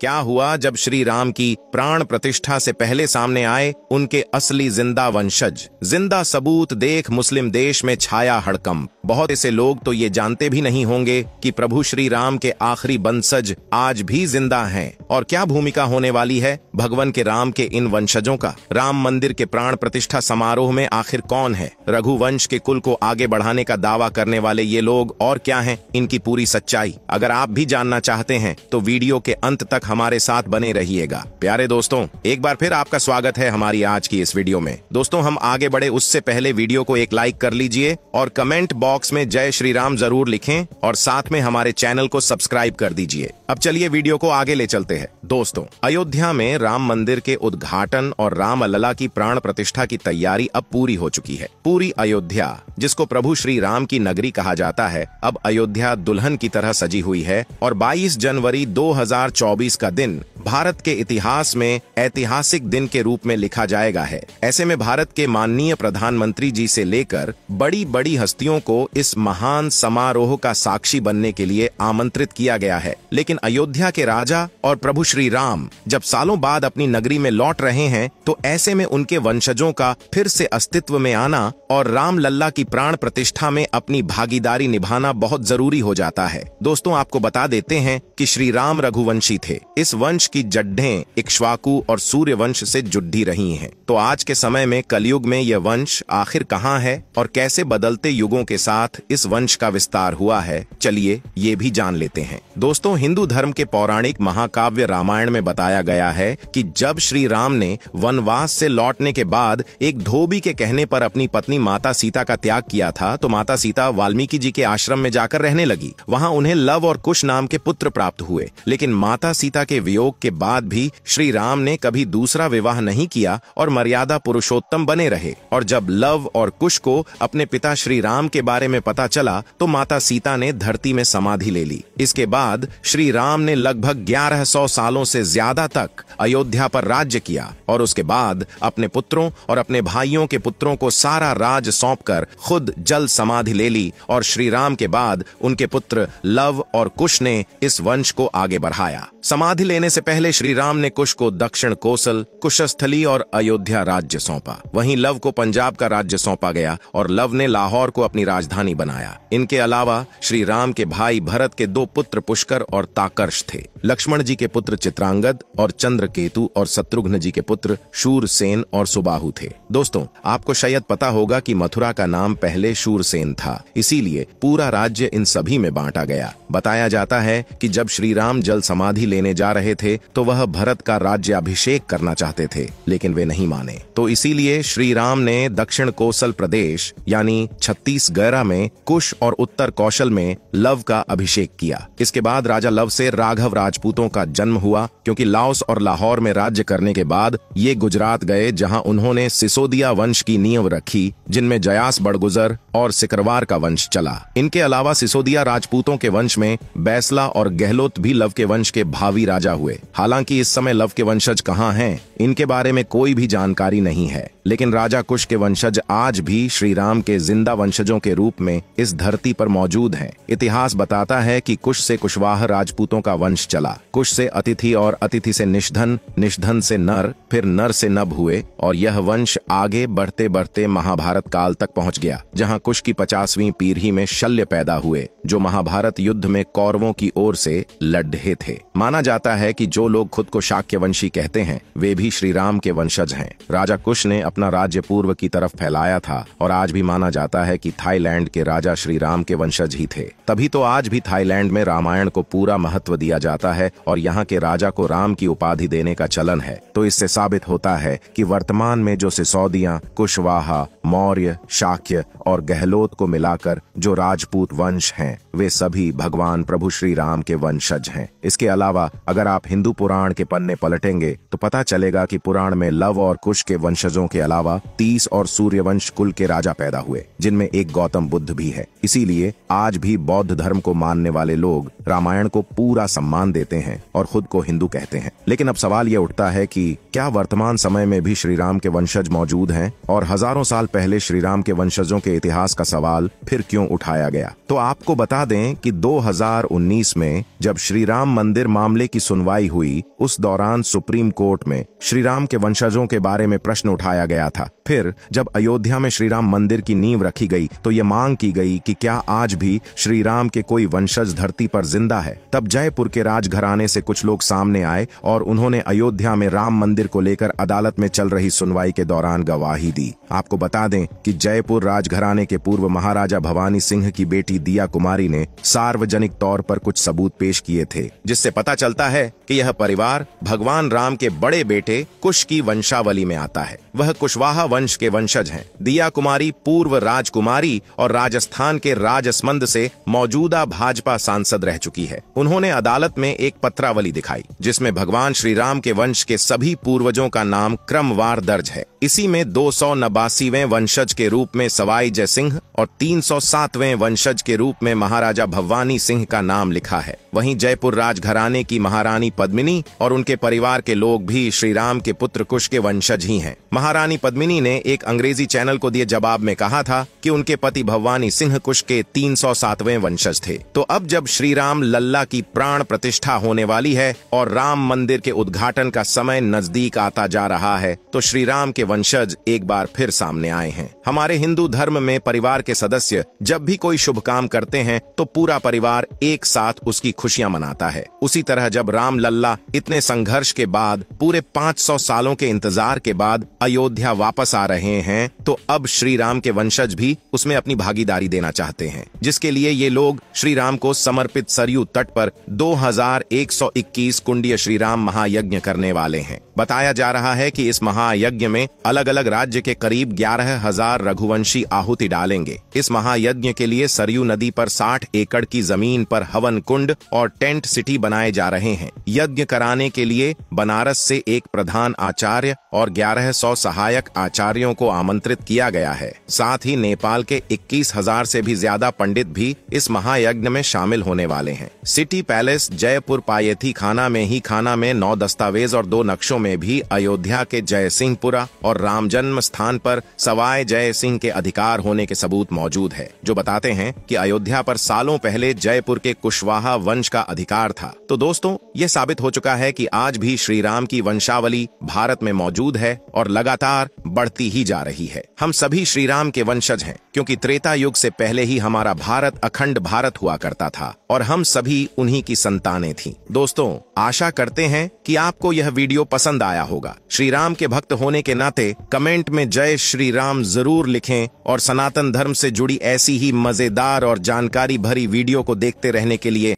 क्या हुआ जब श्री राम की प्राण प्रतिष्ठा से पहले सामने आए उनके असली जिंदा वंशज। जिंदा सबूत देख मुस्लिम देश में छाया हड़कंप। बहुत ऐसे लोग तो ये जानते भी नहीं होंगे कि प्रभु श्री राम के आखिरी वंशज आज भी जिंदा हैं। और क्या भूमिका होने वाली है भगवान के राम के इन वंशजों का। राम मंदिर के प्राण प्रतिष्ठा समारोह में आखिर कौन है? रघुवंश के कुल को आगे बढ़ाने का दावा करने वाले ये लोग और क्या हैं? इनकी पूरी सच्चाई अगर आप भी जानना चाहते हैं तो वीडियो के अंत तक हमारे साथ बने रहिएगा। प्यारे दोस्तों, एक बार फिर आपका स्वागत है हमारी आज की इस वीडियो में। दोस्तों, हम आगे बढ़े उससे पहले वीडियो को एक लाइक कर लीजिए और कमेंट बॉक्स में जय श्री राम जरूर लिखें और साथ में हमारे चैनल को सब्सक्राइब कर दीजिए। अब चलिए वीडियो को आगे ले चलते हैं। दोस्तों, अयोध्या में राम मंदिर के उद्घाटन और राम लला की प्राण प्रतिष्ठा की तैयारी अब पूरी हो चुकी है। पूरी अयोध्या, जिसको प्रभु श्री राम की नगरी कहा जाता है, अब अयोध्या दुल्हन की तरह सजी हुई है और 22 जनवरी 2024 का दिन भारत के इतिहास में ऐतिहासिक दिन के रूप में लिखा जाएगा है। ऐसे में भारत के माननीय प्रधानमंत्री जी से लेकर बड़ी बड़ी हस्तियों को इस महान समारोह का साक्षी बनने के लिए आमंत्रित किया गया है। लेकिन अयोध्या के राजा और प्रभु श्री राम जब सालों बाद अपनी नगरी में लौट रहे हैं तो ऐसे में उनके वंशजों का फिर से अस्तित्व में आना और राम लल्ला की प्राण प्रतिष्ठा में अपनी भागीदारी निभाना बहुत जरूरी हो जाता है। दोस्तों, आपको बता देते हैं कि श्री राम रघुवंशी थे। इस वंश की जड्ढें इक्ष्वाकु और सूर्य वंश से जुड़ी रही हैं। तो आज के समय में कलयुग में यह वंश आखिर कहां है और कैसे बदलते युगों के साथ इस वंश का विस्तार हुआ है, चलिए ये भी जान लेते हैं। दोस्तों, हिंदू धर्म के पौराणिक महाकाव्य रामायण में बताया गया है कि जब श्री राम ने वनवास से लौटने के बाद एक धोबी के कहने पर अपनी पत्नी माता सीता का त्याग किया था तो माता सीता वाल्मीकि जी के आश्रम में जाकर रहने लगी। वहां उन्हें लव और कुश नाम के पुत्र प्राप्त हुए। लेकिन माता सीता के वियोग के बाद भी श्री राम ने कभी दूसरा विवाह नहीं किया और मर्यादा पुरुषोत्तम बने रहे। और जब लव और कुश को अपने पिता श्री राम के बारे में पता चला तो माता सीता ने धरती में समाधि ले ली। इसके बाद श्री राम ने लगभग 1100 सालों से ज्यादा तक अयोध्या पर राज्य किया और उसके बाद अपने पुत्रों और अपने भाइयों के पुत्रों को सारा राज सौंपकर खुद जल समाधि ले ली। और श्री राम के बाद उनके पुत्र लव और कुश ने इस वंश को आगे बढ़ाया। समाधि लेने से पहले श्री राम ने कुश को दक्षिण कोसल, कुशस्थली और अयोध्या राज्य सौंपा। वहीं लव को पंजाब का राज्य सौंपा गया और लव ने लाहौर को अपनी राजधानी बनाया। इनके अलावा श्री राम के भाई भरत के 2 पुत्र पुष्कर और ताकर्ष थे। लक्ष्मण जी के पुत्र चित्रांगद और चंद्रकेतु और शत्रुघ्न जी के पुत्र शूरसेन और सुबाहु थे। दोस्तों, आपको शायद पता होगा कि मथुरा का नाम पहले शूरसेन था, इसीलिए पूरा राज्य इन सभी में बांटा गया। बताया जाता है कि जब श्री राम जल समाधि लेने जा रहे थे तो वह भरत का राज्य अभिषेक करना चाहते थे, लेकिन वे नहीं माने। तो इसीलिए श्री राम ने दक्षिण कोसल प्रदेश यानी छत्तीसगढ़ में कुश और उत्तर कौशल में लव का अभिषेक किया। इसके बाद राजा लव से राघव राजपूतों का जन्म हुआ, क्योंकि लाओस और लाहौर में राज्य करने के बाद ये गुजरात गए, जहां उन्होंने सिसोदिया वंश की नींव रखी, जिनमें जयास बड़गुजर और सिकरवार का वंश चला। इनके अलावा सिसोदिया राजपूतों के वंश में बैसला और गहलोत भी लव के वंश के भावी राजा हुए। हालांकि इस समय लव के वंशज कहां हैं, इनके बारे में कोई भी जानकारी नहीं है। लेकिन राजा कुश के वंशज आज भी श्री राम के जिंदा वंशजों के रूप में इस धरती पर मौजूद हैं। इतिहास बताता है कि कुश से कुशवाह राजपूतों का वंश चला। कुश से अतिथि और अतिथि से निषधन, निषधन से नर, फिर नर से नभ हुए और यह वंश आगे बढ़ते बढ़ते महाभारत काल तक पहुंच गया, जहां कुश की 50वीं पीढ़ी में शल्य पैदा हुए, जो महाभारत युद्ध में कौरवों की ओर से लड़ रहे थे। माना जाता है कि जो लोग खुद को शाक्यवंशी कहते हैं वे भी श्री राम के वंशज हैं। राजा कुश ने अपना राज्य पूर्व की तरफ फैलाया था और आज भी माना जाता है कि थाईलैंड के राजा श्री राम के वंशज ही थे। तभी तो आज भी थाईलैंड में रामायण को पूरा महत्व दिया जाता है और यहाँ के राजा को राम की उपाधि देने का चलन है। तो इससे साबित होता है कि वर्तमान में जो सिसोदिया, कुशवाहा, मौर्य, शाक्य और गहलोत को मिलाकर जो राजपूत वंश हैं, वे सभी भगवान प्रभु श्री राम के वंशज हैं। इसके अलावा अगर आप हिंदू पुराण के पन्ने पलटेंगे तो पता चलेगा कि पुराण में लव और कुश के वंशजों के अलावा 30 और सूर्यवंश कुल के राजा पैदा हुए, जिनमें एक गौतम बुद्ध भी है। इसीलिए आज भी बौद्ध धर्म को मानने वाले लोग रामायण को पूरा सम्मान देते हैं और खुद को हिंदू कहते हैं। लेकिन अब सवाल ये उठता है कि क्या वर्तमान समय में भी श्री राम के वंशज मौजूद हैं, और हजारों साल पहले श्री राम के वंशजों के इतिहास का सवाल फिर क्यों उठाया गया। तो आपको बता दें कि 2019 में जब श्री राम मंदिर मामले की सुनवाई हुई, उस दौरान सुप्रीम कोर्ट में श्री राम के वंशजों के बारे में प्रश्न उठाया गया था। फिर जब अयोध्या में श्री राम मंदिर की नींव रखी गई तो ये मांग की गई कि क्या आज भी श्री राम के कोई वंशज धरती पर जिंदा है। तब जयपुर के राजघराने से कुछ लोग सामने आए और उन्होंने अयोध्या में राम मंदिर को लेकर अदालत में चल रही सुनवाई के दौरान गवाही दी। आपको बता दें कि जयपुर राजघराने के पूर्व महाराजा भवानी सिंह की बेटी दिया कुमारी ने सार्वजनिक तौर पर कुछ सबूत पेश किए थे, जिससे पता चलता है कि यह परिवार भगवान राम के बड़े बेटे कुश की वंशावली में आता है। वह कुशवाहा वंश के वंशज हैं। दिया कुमारी पूर्व राजकुमारी और राजस्थान के राजसमंद से मौजूदा भाजपा सांसद रह चुकी है। उन्होंने अदालत में एक पत्रावली दिखाई जिसमें भगवान श्री राम के वंश के सभी पूर्वजों का नाम क्रमवार दर्ज है। इसी में 289वें वंशज के रूप में सवाई जय सिंह और 307वें वंशज के रूप में महाराजा भवानी सिंह का नाम लिखा है। वहीं जयपुर राजघराने की महारानी पद्मिनी और उनके परिवार के लोग भी श्री राम के पुत्र कुश के वंशज ही हैं। महारानी पद्मिनी ने एक अंग्रेजी चैनल को दिए जवाब में कहा था कि उनके पति भवानी सिंह कुश के 307वें वंशज थे। तो अब जब श्री राम लल्ला की प्राण प्रतिष्ठा होने वाली है और राम मंदिर के उद्घाटन का समय नजदीक आता जा रहा है, तो श्री राम के वंशज एक बार फिर सामने आए हैं। हमारे हिंदू धर्म में परिवार के सदस्य जब भी कोई शुभ काम करते हैं तो पूरा परिवार एक साथ उसकी खुशियां मनाता है। उसी तरह जब राम लल्ला इतने संघर्ष के बाद, पूरे 500 सालों के इंतजार के बाद अयोध्या वापस आ रहे हैं, तो अब श्री राम के वंशज भी उसमें अपनी भागीदारी देना चाहते हैं, जिसके लिए ये लोग श्री राम को समर्पित सरयू तट पर 2121 कुंडीय श्री राम महायज्ञ करने वाले हैं। बताया जा रहा है कि इस महायज्ञ में अलग अलग राज्य के करीब 11,000 रघुवंशी आहुति डालेंगे। इस महायज्ञ के लिए सरयू नदी पर 60 एकड़ की जमीन पर हवन कुंड और टेंट सिटी बनाए जा रहे हैं। यज्ञ कराने के लिए बनारस से एक प्रधान आचार्य और 1100 सहायक आचार्यों को आमंत्रित किया गया है। साथ ही नेपाल के 21,000 से भी ज्यादा पंडित भी इस महायज्ञ में शामिल होने वाले हैं। सिटी पैलेस जयपुर पायेथी खाना में 9 दस्तावेज और 2 नक्शों में भी अयोध्या के जयसिंहपुरा और राम जन्म स्थान पर सवाई जय सिंह के अधिकार होने के सबूत मौजूद है, जो बताते हैं कि अयोध्या पर सालों पहले जयपुर के कुशवाहा वंश का अधिकार था। तो दोस्तों, यह साबित हो चुका है कि आज भी श्री राम की वंशावली भारत में मौजूद है और लगातार बढ़ती ही जा रही है। हम सभी श्री राम के वंशज हैं, क्योंकि त्रेता युग से पहले ही हमारा भारत अखंड भारत हुआ करता था और हम सभी उन्हीं की संतानें थीं। दोस्तों, आशा करते हैं कि आपको यह वीडियो पसंद आया होगा। श्री राम के भक्त होने के नाते कमेंट में जय श्री राम जरूर लिखें और सनातन धर्म से जुड़ी ऐसी ही मजेदार और जानकारी भरी वीडियो को देखते रहने के लिए